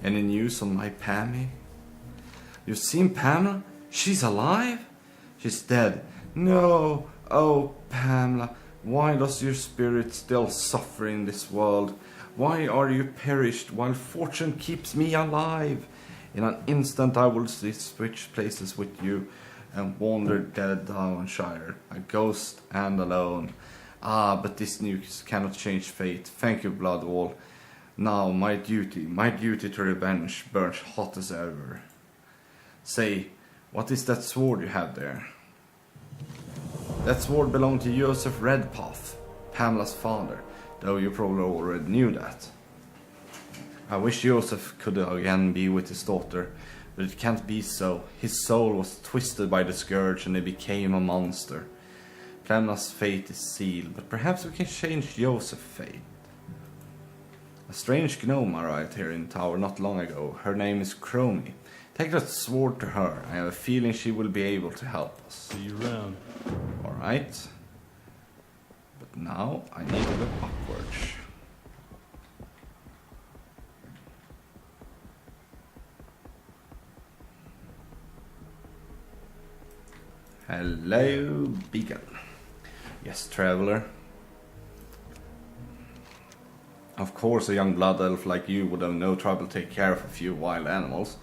Any news on my Pammy? You've seen Pamela? She's alive? She's dead. No. Oh, Pamela, why does your spirit still suffer in this world? Why are you perished while fortune keeps me alive? In an instant I will switch places with you and wander dead Downshire, a ghost and alone. Ah, but this news cannot change fate. Thank you, Bloodwall. Now my duty to revenge burns hot as ever. Say, what is that sword you have there? That sword belonged to Joseph Redpath, Pamela's father, though you probably already knew that. I wish Joseph could again be with his daughter, but it can't be so. His soul was twisted by the scourge and he became a monster. Pamela's fate is sealed, but perhaps we can change Joseph's fate. A strange gnome arrived here in the tower not long ago. Her name is Chromie. Take that sword to her. I have a feeling she will be able to help us. See you around. Alright. But now I need to look upwards. Hello, Beacon. Yes, traveler. Of course, a young blood elf like you would have no trouble taking care of a few wild animals.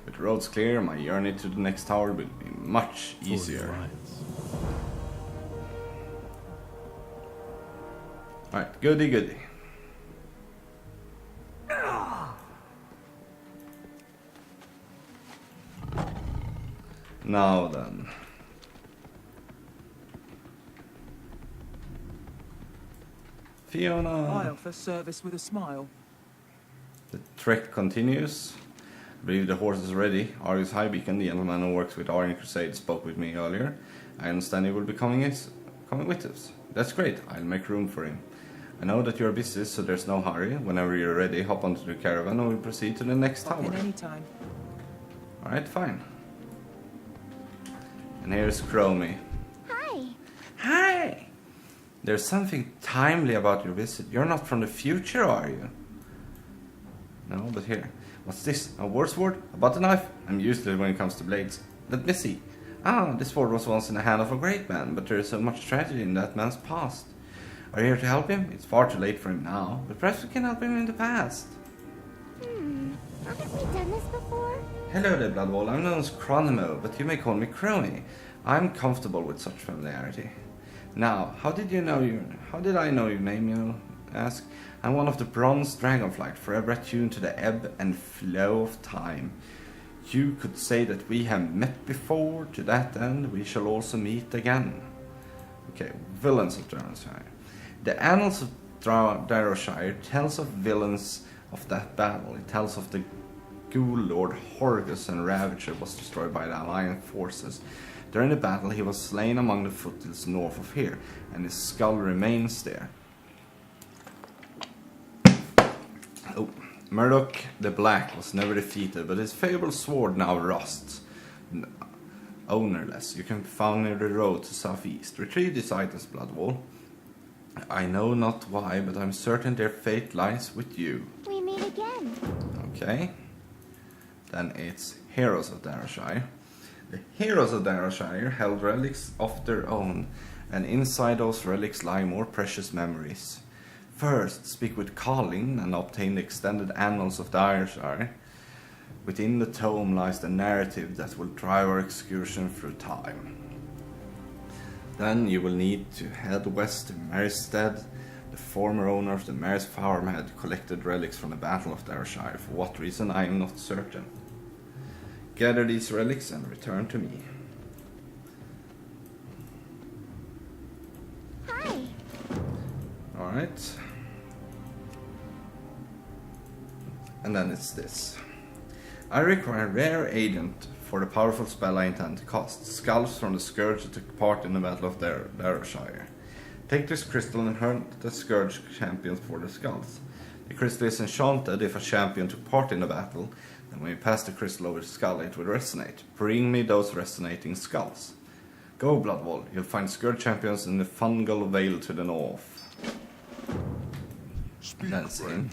With roads clear, my journey to the next tower will be much easier. Alright, goody. Now then. Fiona. I offer service with a smile. The trek continues. I believe the horse is ready. Argus Highbeacon, the gentleman who works with Aryan Crusade, spoke with me earlier. I understand he will be coming with us. That's great. I'll make room for him. I know that you're busy, so there's no hurry. Whenever you're ready, hop onto the caravan and we'll proceed to the next tower. In any time. Alright, fine. And here's Chromie. Hi. Hi! There's something timely about your visit. You're not from the future, are you? No, but here. What's this? A war sword? A butter knife? I'm useless when it comes to blades. Let me see. Ah, this sword was once in the hand of a great man, but there is so much tragedy in that man's past. Are you here to help him? It's far too late for him now, but perhaps we can help him in the past. Haven't we done this before? Hello there, Bloodwall. I'm known as Chronimo, but you may call me Crony. I'm comfortable with such familiarity. Now, how did I know your name, you ask? I'm one of the Bronze Dragonflight, forever attuned to the ebb and flow of time. You could say that we have met before. To that end, we shall also meet again. Okay, villains of Darrowshire. The Annals of Darrowshire tells of villains of that battle. It tells of the Ghoul Lord Horgus and Ravager was destroyed by the Alliance forces. During the battle, he was slain among the foothills north of here, and his skull remains there. Oh, Murdoch the Black was never defeated, but his fabled sword now rusts. Ownerless, you can be found near the road to southeast. Retrieve these items, Bloodwall. I know not why, but I'm certain their fate lies with you. We meet again. Okay. Then it's Heroes of Darrowshire. The Heroes of Darrowshire held relics of their own, and inside those relics lie more precious memories. First, speak with Colin and obtain the extended Annals of Darrowshire. Within the tome lies the narrative that will drive our excursion through time. Then you will need to head west to Marystead. The former owner of the Mary's farm had collected relics from the Battle of Darrowshire. For what reason, I am not certain. Gather these relics and return to me. Hi. Alright. And then it's this. I require a rare agent for the powerful spell I intend to cast. Skulls from the Scourge that took part in the Battle of Darrowshire. Take this crystal and hunt the Scourge champions for the skulls. The crystal is enchanted if a champion took part in the battle, then when you pass the crystal over the skull it will resonate. Bring me those resonating skulls. Go, Bloodwall, you'll find Scourge champions in the Fungal Vale to the north. That's in.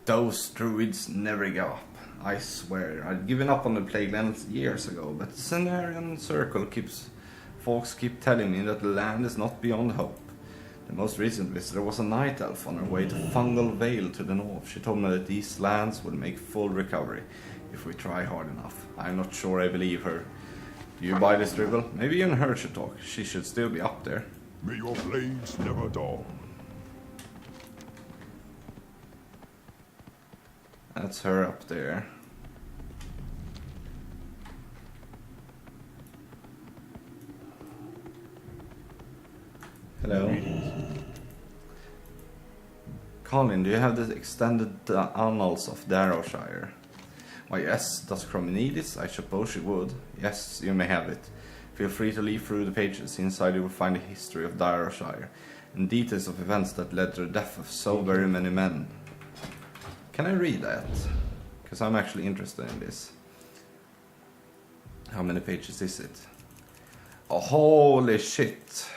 Those druids never give up. I swear, I'd given up on the Plague Lands years ago, but the Cenarian Circle folks keep telling me that the land is not beyond hope. The most recent visitor was a night elf on her way to Fungal Vale to the north. She told me that these lands would make full recovery if we try hard enough. I'm not sure I believe her. Do you buy this dribble? Maybe even her should talk. She should still be up there. May your blades never dull. That's her up there. Hello. Colin, do you have the extended annals of Darrowshire? Why yes, does Crummy need it? I suppose she would. Yes, you may have it. Feel free to leaf through the pages. Inside you will find the history of Darrowshire and details of events that led to the death of so very many men. Can I read that? Because I'm actually interested in this. How many pages is it? Oh, holy shit.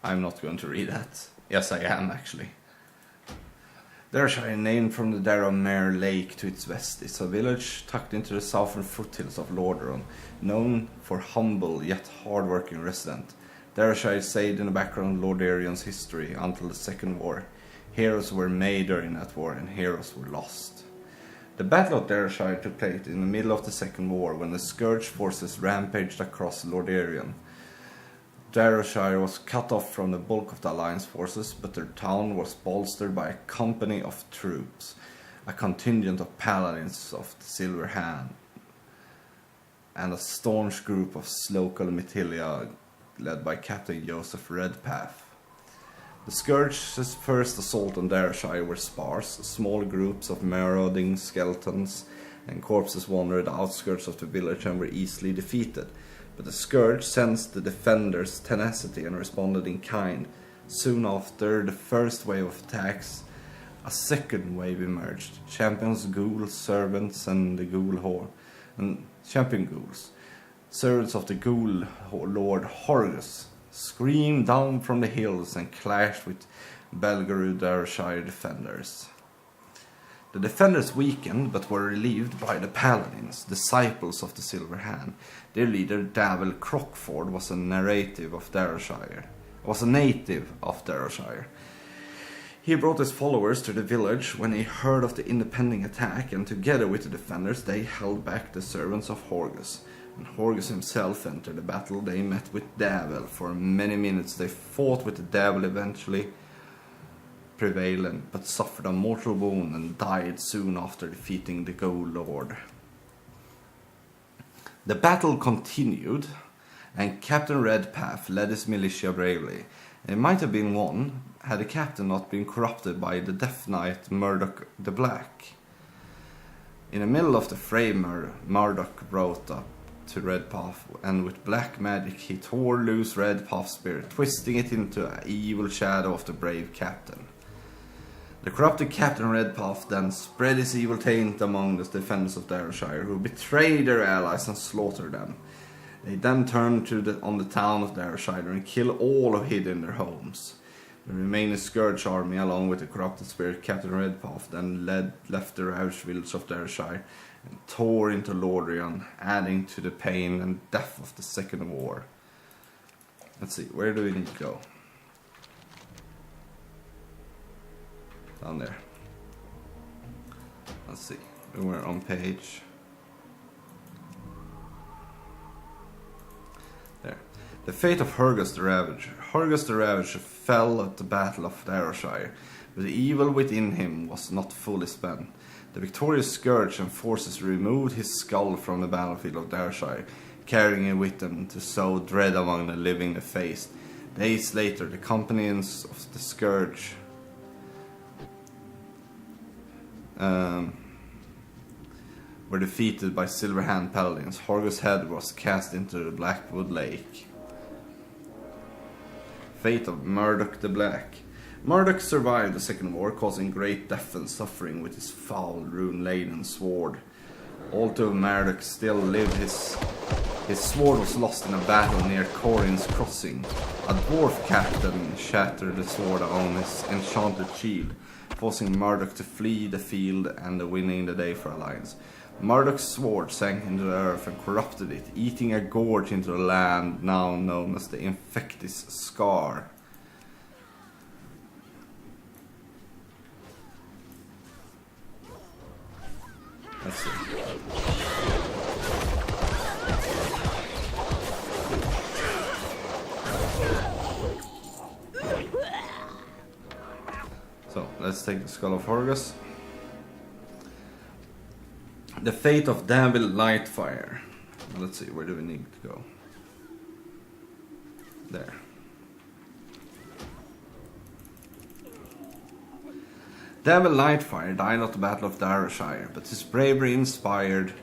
I'm not going to read that. Yes, I am actually. Darrowshire, named from the Darrowmere Lake to its west, is a village tucked into the southern foothills of Lordaeron, known for humble yet hard-working resident. Darrowshire stayed in the background of Lordaerion's history until the Second War. Heroes were made during that war and heroes were lost. The Battle of Darrowshire took place in the middle of the Second War when the Scourge forces rampaged across Lordaeron. Darrowshire was cut off from the bulk of the Alliance forces, but their town was bolstered by a company of troops, a contingent of paladins of the Silver Hand, and a staunch group of local militia led by Captain Joseph Redpath. The Scourge's first assault on Darrowshire were sparse. Small groups of marauding skeletons and corpses wandered the outskirts of the village and were easily defeated. But the Scourge sensed the defenders' tenacity and responded in kind. Soon after the first wave of attacks, a second wave emerged. Champions, ghouls, servants, and the ghoul horde, and champion ghouls, servants of the ghoul lord Horgus, screamed down from the hills and clashed with Belgorod Darrowshire defenders. The defenders weakened, but were relieved by the paladins, disciples of the Silver Hand. Their leader, Davil Crockford, was a native of Darrowshire. He brought his followers to the village when he heard of the impending attack, and together with the defenders they held back the servants of Horgus. When Horgus himself entered the battle, they met with Davil. For many minutes they fought with the Davil, eventually prevailed, but suffered a mortal wound and died soon after defeating the Ghoul Lord. The battle continued, and Captain Redpath led his militia bravely. It might have been won had the captain not been corrupted by the Death Knight Murdoch the Black. In the middle of the fray, Murdoch rode up to Redpath, and with black magic he tore loose Redpath's spirit, twisting it into an evil shadow of the brave captain. The corrupted Captain Redpath then spread his evil taint among the defenders of Darrowshire, who betrayed their allies and slaughtered them. They then turned on the town of Darrowshire and killed all who hid in their homes. The remaining Scourge army, along with the corrupted spirit Captain Redpath, then left the ravaged village of Darrowshire and tore into Lordaeron, adding to the pain and death of the Second War. Let's see, where do we need to go? Down there. Let's see, we're on page... there. The fate of Horgus the Ravager. Horgus the Ravager fell at the Battle of Darrowshire, but the evil within him was not fully spent. The victorious Scourge and forces removed his skull from the battlefield of Darrowshire, carrying it with them to sow dread among the living effaced. Days later, the companions of the Scourge were defeated by Silver Hand paladins. Horgus' head was cast into the Blackwood Lake. Fate of Murdoch the Black. Murdoch survived the Second War, causing great death and suffering with his foul, rune-laden sword. Although Murdoch still lived, his His sword was lost in a battle near Corin's crossing. A dwarf captain shattered the sword on his enchanted shield, forcing Murdoch to flee the field and winning the day for Alliance. Murdoch's sword sank into the earth and corrupted it, eating a gorge into the land now known as the Infectus Scar. Let's see. So, let's take the Skull of Horgus. The Fate of Devil Lightfire. Let's see, where do we need to go? There. Devil Lightfire died at the Battle of Darrowshire, but his bravery inspired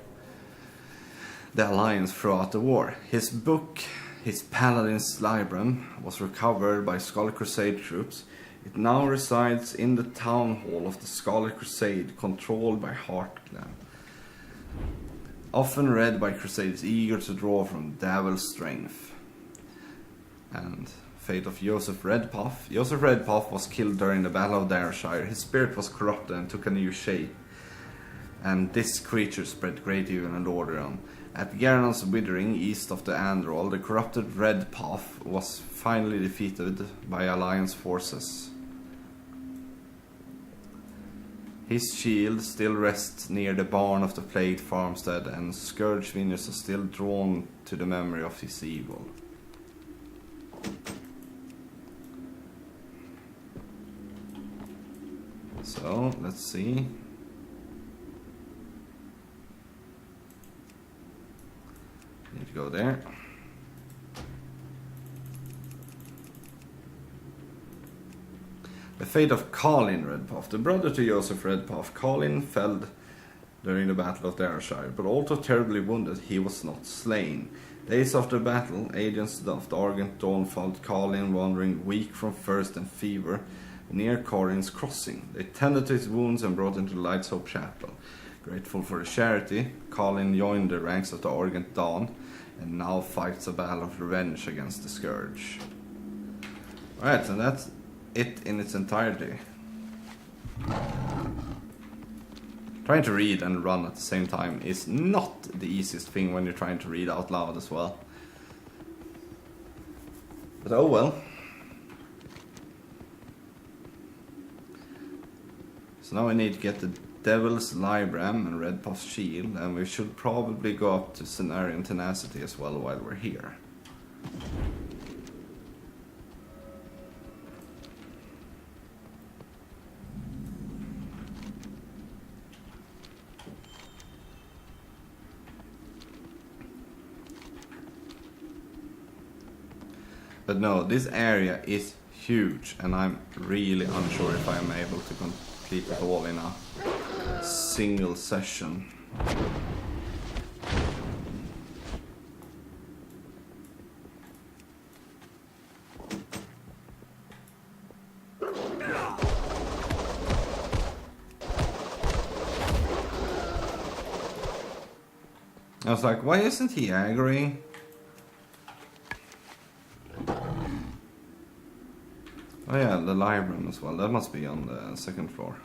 the Alliance throughout the war. His book, his Paladin's Librum, was recovered by Scarlet Crusade troops. It now resides in the town hall of the Scarlet Crusade, controlled by Heartland. Often read by Crusaders eager to draw from Devil's strength. And fate of Joseph Redpath. Joseph Redpath was killed during the Battle of Darrowshire. His spirit was corrupted and took a new shape. And this creature spread great evil and Lordaeron. At Garron's Withering, east of the Androl, the corrupted Redpath was finally defeated by Alliance forces. His shield still rests near the barn of the plagued farmstead, and Scourge Vineyards are still drawn to the memory of his evil. So, let's see. Need to go there. The fate of Colin Redpath. The brother to Joseph Redpath, Colin fell during the Battle of Darrowshire, but although terribly wounded, he was not slain. Days after the battle, agents of the Argent Dawn found Colin wandering weak from thirst and fever near Corin's crossing. They tended to his wounds and brought him to the Light's Hope Chapel. Grateful for the charity, Colin joined the ranks of the Argent Dawn and now fights a battle of revenge against the Scourge. Alright, and that's it in its entirety. Trying to read and run at the same time is not the easiest thing when you're trying to read out loud as well. But oh well. So now we need to get the Devil's Libram and Redpath's Shield, and we should probably go up to Cenarian Tenacity as well while we're here. But no, this area is huge, and I'm really unsure if I am able to complete it all in a single session. I was like, why isn't he aggroing? Oh yeah, the library as well. That must be on the second floor.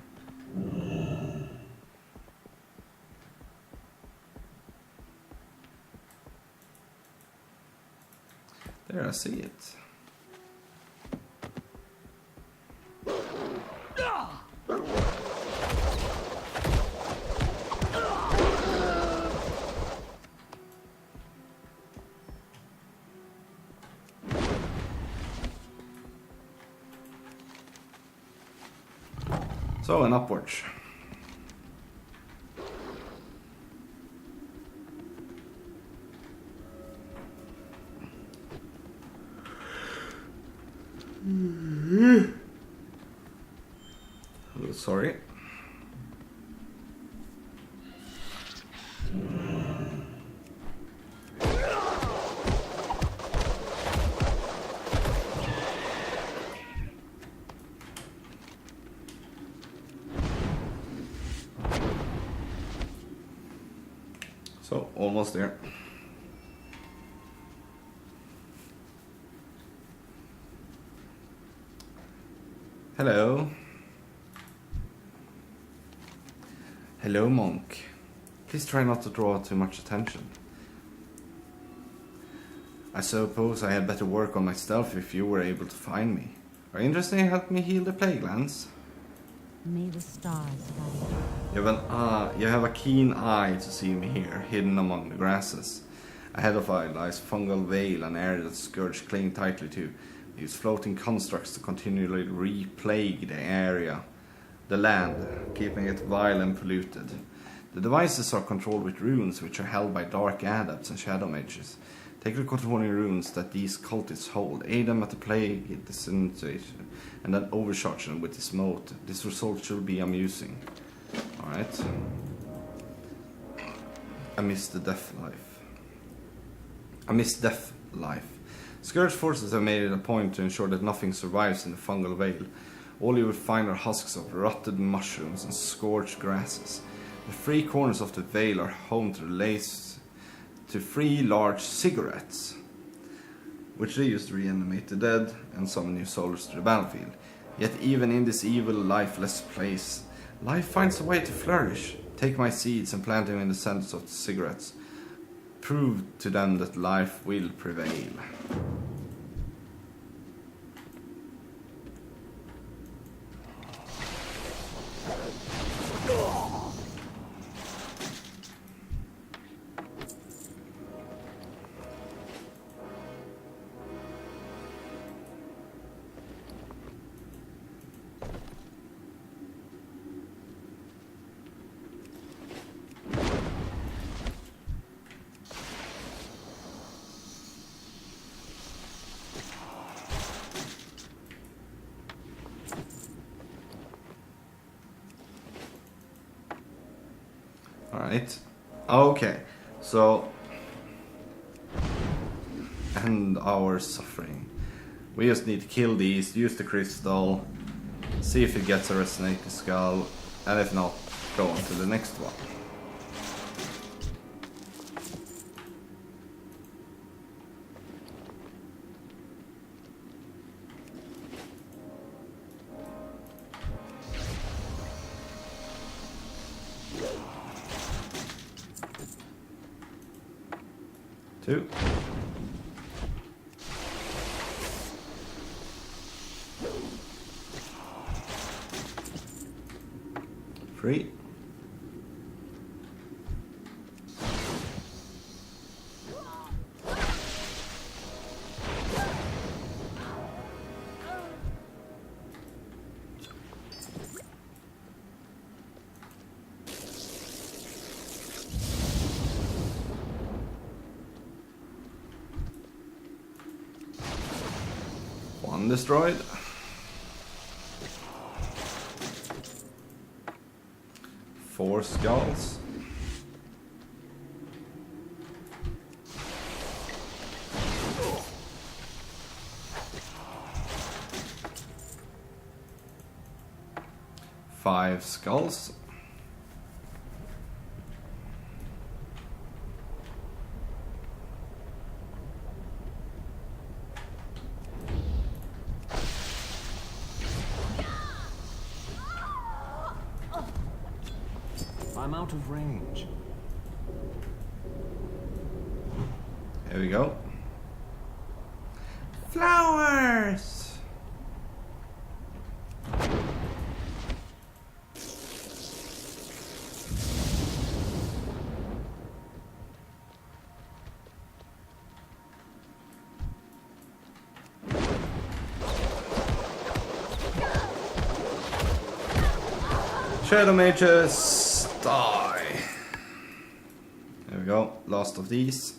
There, I see it. So, and upwards. Oh, sorry. So, almost there. Hello. Hello, monk. Please try not to draw too much attention. I suppose I had better work on my stealth if you were able to find me. Are you interested in helping me heal the plague lands? May the stars guide You have a keen eye to see me here, hidden among the grasses. Ahead of I lies fungal veil, an area that Scourge cling tightly to. They use floating constructs to continually re-plague the land, keeping it vile and polluted. The devices are controlled with runes, which are held by dark adepts and shadow mages. Take the controlling runes that these cultists hold, aid them at the plague disintegration, and then overcharge them with this mote. This result should be amusing. Alright. I miss death life. Scourge forces have made it a point to ensure that nothing survives in the fungal veil. All you will find are husks of rotted mushrooms and scorched grasses. The three corners of the veil are home to 3 large cigarettes, which they use to reanimate the dead and summon new souls to the battlefield. Yet even in this evil, lifeless place, life finds a way to flourish. Take my seeds and plant them in the centers of the cigarettes. Prove to them that life will prevail. Alright. Okay. So, end our suffering. We just need to kill these, use the crystal, see if it gets a resonating skull, and if not, go on to the next one. Two. Three. One destroyed. 4 skulls. Five skulls. I'm out of range. Here we go. Flowers! Shadow mages, die. There we go, last of these.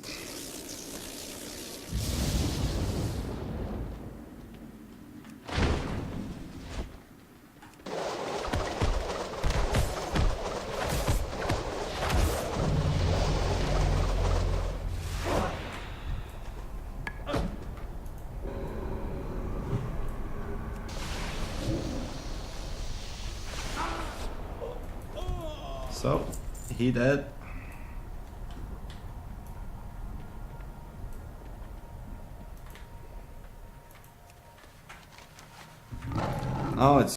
So, he dead. Oh, it's